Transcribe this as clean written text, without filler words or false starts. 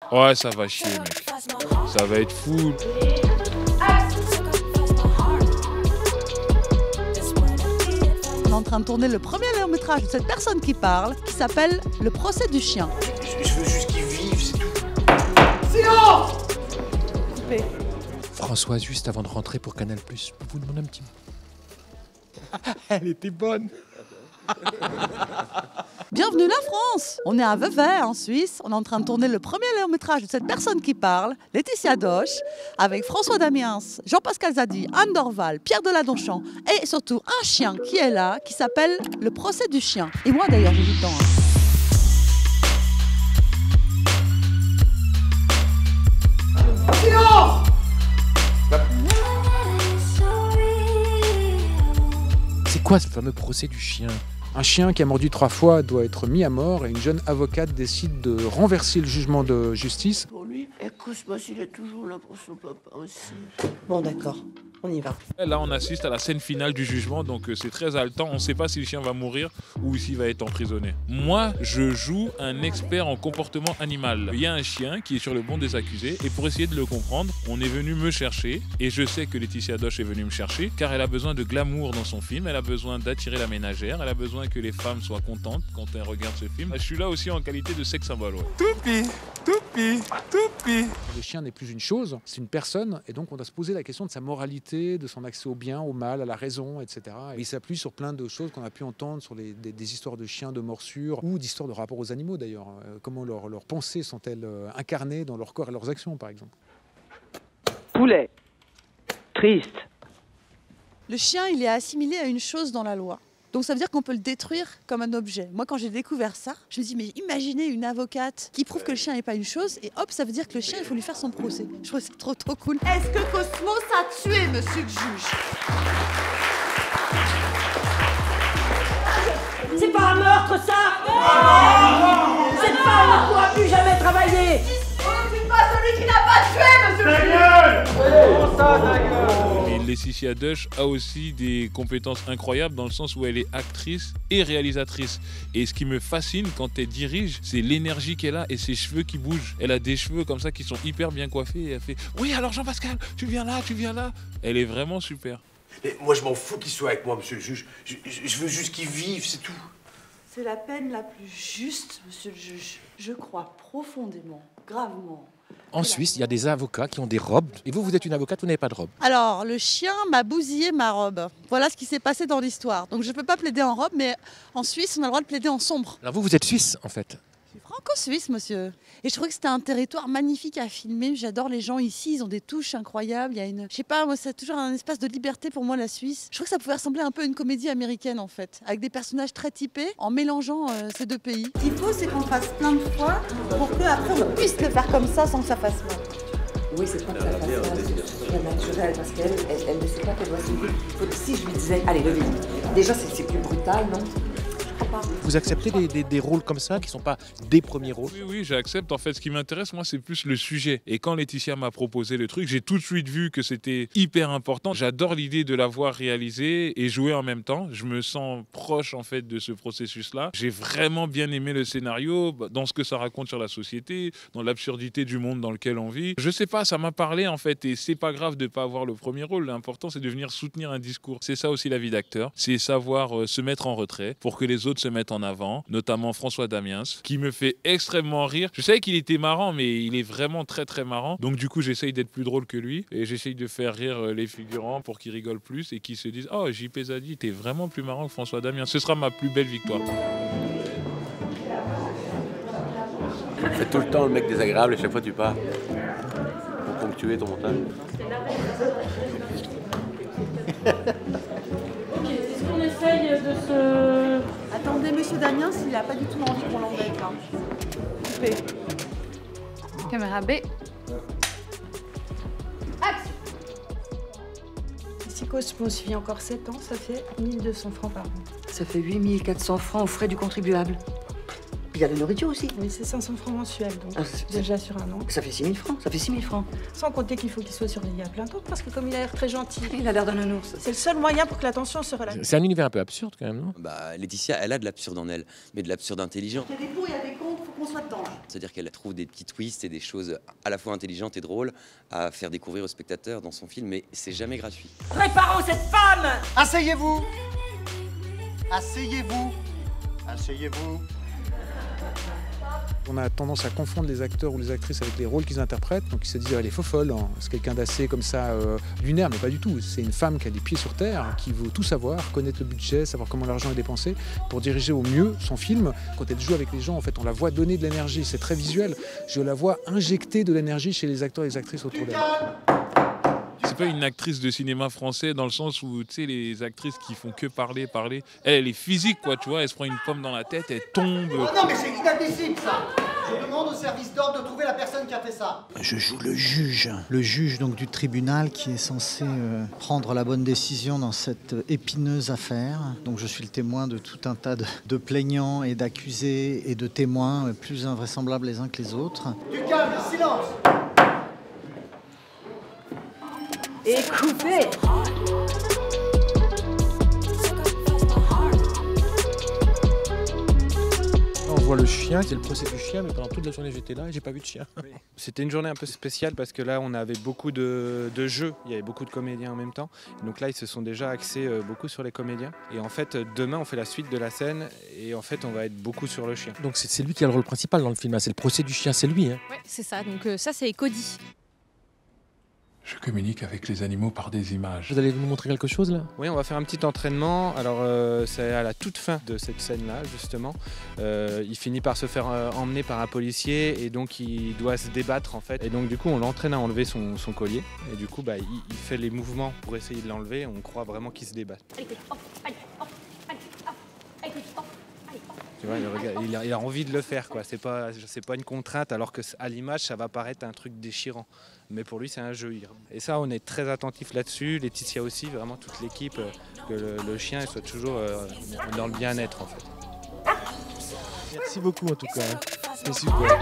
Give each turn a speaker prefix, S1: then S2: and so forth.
S1: Ouais, ça va chier, mec. Ça va être fou.
S2: On est en train de tourner le premier long-métrage de cette personne qui parle, qui s'appelle Le procès du chien.
S3: Je veux juste qu'ils vivent, c'est tout.
S2: Silence! Coupé.
S4: Françoise, juste avant de rentrer pour Canal+, je peux vous demander un petit mot? Elle était bonne.
S2: Bienvenue la France! On est à Vevey, en Suisse. On est en train de tourner le premier long-métrage de cette personne qui parle, Laetitia Doche, avec François Damiens, Jean-Pascal Zadi, Anne Dorval, Pierre Deladonchamp et surtout un chien qui est là, qui s'appelle Le procès du chien. Et moi d'ailleurs, j'ai du temps.
S4: C'est quoi ce fameux procès du chien?
S5: Un chien qui a mordu 3 fois doit être mis à mort et une jeune avocate décide de renverser le jugement de justice.
S6: Pour lui, écoute-moi s'il est toujours là pour son papa aussi.
S7: Bon d'accord, on y va.
S1: Là, on assiste à la scène finale du jugement, donc c'est très haletant. On ne sait pas si le chien va mourir ou s'il va être emprisonné. Moi, je joue un expert en comportement animal. Il y a un chien qui est sur le banc des accusés et pour essayer de le comprendre, on est venu me chercher et je sais que Laetitia Doche est venue me chercher car elle a besoin de glamour dans son film, elle a besoin d'attirer la ménagère, elle a besoin que les femmes soient contentes quand elles regardent ce film. Je suis là aussi en qualité de sex symbole. Ouais.
S5: Le chien n'est plus une chose, c'est une personne et donc on doit se poser la question de sa moralité, de son accès au bien, au mal, à la raison, etc. Et il s'appuie sur plein de choses qu'on a pu entendre sur des histoires de chiens, de morsures ou d'histoires de rapport aux animaux d'ailleurs. Comment leurs pensées sont-elles incarnées dans leur corps et leurs actions par exemple.
S6: Poulet. Triste.
S2: Le chien, il est assimilé à une chose dans la loi. Donc ça veut dire qu'on peut le détruire comme un objet. Moi, quand j'ai découvert ça, je me dis, mais imaginez une avocate qui prouve que le chien n'est pas une chose, et hop, ça veut dire que le chien, il faut lui faire son procès. Je trouve que c'est trop cool. Est-ce que Cosmos a tué monsieur le juge?
S7: C'est pas un meurtre ça! Cette femme ne pourra plus jamais travailler!
S2: On ne tue pas celui qui n'a pas tué monsieur le juge!
S1: Mais Laetitia Doche a aussi des compétences incroyables dans le sens où elle est actrice et réalisatrice. Et ce qui me fascine quand elle dirige, c'est l'énergie qu'elle a et ses cheveux qui bougent. Elle a des cheveux comme ça qui sont hyper bien coiffés et elle fait « Oui, alors Jean-Pascal, tu viens là, tu viens là ». Elle est vraiment super.
S3: Mais moi, je m'en fous qu'il soit avec moi, monsieur le juge. Je veux juste qu'il vive, c'est tout.
S2: C'est la peine la plus juste, monsieur le juge. Je crois profondément, gravement.
S4: En Suisse, il y a des avocats qui ont des robes. Et vous êtes une avocate, vous n'avez pas de robe.
S2: Alors, le chien m'a bousillé ma robe. Voilà ce qui s'est passé dans l'histoire. Donc je ne peux pas plaider en robe, mais en Suisse, on a le droit de plaider en sombre.
S4: Alors vous êtes suisse, en fait.
S2: Je suis franco-suisse, monsieur. Et je trouvais que c'était un territoire magnifique à filmer. J'adore les gens ici, ils ont des touches incroyables. Il y a une, je sais pas, moi, c'est toujours un espace de liberté pour moi, la Suisse. Je trouve que ça pouvait ressembler un peu à une comédie américaine, en fait, avec des personnages très typés, en mélangeant ces deux pays. Ce qu'il faut, c'est qu'on fasse plein de fois pour qu'après on puisse le faire comme ça sans que ça fasse mal.
S7: Oui, c'est pas que ça fasse mal, c'est très naturel parce qu'elle ne sait pas qu'elle doit se lever. Si je lui disais, allez, levez-vous. Déjà, c'est plus brutal, non?
S4: Vous acceptez des rôles comme ça, qui ne sont pas des premiers rôles?
S1: Oui, j'accepte. En fait, ce qui m'intéresse, moi, c'est plus le sujet. Et quand Laetitia m'a proposé le truc, j'ai tout de suite vu que c'était hyper important. J'adore l'idée de l'avoir réalisé et jouer en même temps. Je me sens proche, en fait, de ce processus-là. J'ai vraiment bien aimé le scénario, dans ce que ça raconte sur la société, dans l'absurdité du monde dans lequel on vit. Je sais pas, ça m'a parlé, en fait, et c'est pas grave de pas avoir le premier rôle. L'important, c'est de venir soutenir un discours. C'est ça aussi la vie d'acteur. C'est savoir se mettre en retrait pour que les autres se mettent en avant, notamment François Damiens, qui me fait extrêmement rire. Je savais qu'il était marrant, mais il est vraiment très marrant. Donc du coup, j'essaye d'être plus drôle que lui et j'essaye de faire rire les figurants pour qu'ils rigolent plus et qu'ils se disent « Oh, JP Zadi, t'es vraiment plus marrant que François Damiens. » Ce sera ma plus belle victoire.
S3: Fais tout le temps le mec désagréable et chaque fois tu pars. Pour ponctuer ton montage.
S2: Est-ce qu'on essaye de se... Attendez, monsieur Damiens, il n'a pas du tout envie qu'on l'embête, là. Coupé.
S8: Caméra B.
S2: Action.
S9: Si Cosmos vit encore 7 ans, ça fait 1200 francs par an.
S7: Ça fait 8400 francs aux frais du contribuable. Puis il y a la nourriture aussi.
S9: Oui, c'est 500 francs mensuels, donc
S7: Ah,
S9: déjà sur un an.
S7: Ça fait 6000 francs, ça fait 6000 francs.
S9: Sans compter qu'il faut qu'il soit surveillé à plein temps, parce que comme il a l'air très gentil,
S7: Il a l'air d'un nounours.
S9: c'est le seul moyen pour que la tension se relâche.
S4: C'est un univers un peu absurde quand même, non?
S10: Bah, Laetitia, elle a de l'absurde en elle, mais de l'absurde intelligent.
S2: Il y a des pour, il y a des contre.
S10: qu'on soit dedans.
S11: C'est-à-dire qu'elle trouve des petits twists et des choses à la fois intelligentes et drôles à faire découvrir aux spectateurs dans son film, mais c'est jamais gratuit.
S10: Réparons cette femme!
S12: Asseyez-vous! Asseyez-vous! Asseyez-vous!
S5: On a tendance à confondre les acteurs ou les actrices avec les rôles qu'ils interprètent. Donc ils se disent, elle est folle, hein. C'est quelqu'un d'assez comme ça lunaire, mais pas du tout. C'est une femme qui a les pieds sur terre, qui veut tout savoir, connaître le budget, savoir comment l'argent est dépensé, pour diriger au mieux son film. Quand elle joue avec les gens, en fait, on la voit donner de l'énergie. C'est très visuel. Je la vois injecter de l'énergie chez les acteurs et les actrices autour d'elle.
S1: C'est pas une actrice de cinéma français dans le sens où, tu sais, les actrices qui font que parler. Elle est physique, quoi, tu vois. Elle se prend une pomme dans la tête, elle tombe.
S12: Oh non, mais c'est inadmissible, ça! Je demande au service d'ordre de trouver la personne qui a fait ça.
S13: Je joue le juge donc du tribunal qui est censé prendre la bonne décision dans cette épineuse affaire. Donc je suis le témoin de tout un tas de plaignants et d'accusés et de témoins plus invraisemblables les uns que les autres.
S12: Du calme, silence!
S10: Et coupez!
S4: On voit le chien, c'est le procès du chien, mais pendant toute la journée j'étais là et j'ai pas vu de chien.
S14: C'était une journée un peu spéciale parce que là on avait beaucoup de jeux, il y avait beaucoup de comédiens en même temps. Donc là ils se sont déjà axés beaucoup sur les comédiens. Et en fait demain on fait la suite de la scène et en fait on va être beaucoup sur le chien.
S4: Donc c'est lui qui a le rôle principal dans le film, hein. C'est le procès du chien, c'est lui. Hein.
S8: Ouais, c'est ça. Donc ça, c'est Cody.
S1: Je communique avec les animaux par des images.
S4: Vous allez nous montrer quelque chose là?
S14: Oui, on va faire un petit entraînement. Alors c'est à la toute fin de cette scène-là justement. Il finit par se faire emmener par un policier et donc il doit se débattre en fait. Et donc du coup on l'entraîne à enlever son collier. Et du coup il fait les mouvements pour essayer de l'enlever. On croit vraiment qu'il se débat. Tu vois, il a envie de le faire, quoi. C'est pas une contrainte, alors qu'à l'image, ça va paraître un truc déchirant. Mais pour lui, c'est un jeu. Et ça, on est très attentif là-dessus. Laetitia aussi, vraiment toute l'équipe, que le chien soit toujours dans le bien-être, en fait.
S4: Merci beaucoup, en tout cas. C'est super.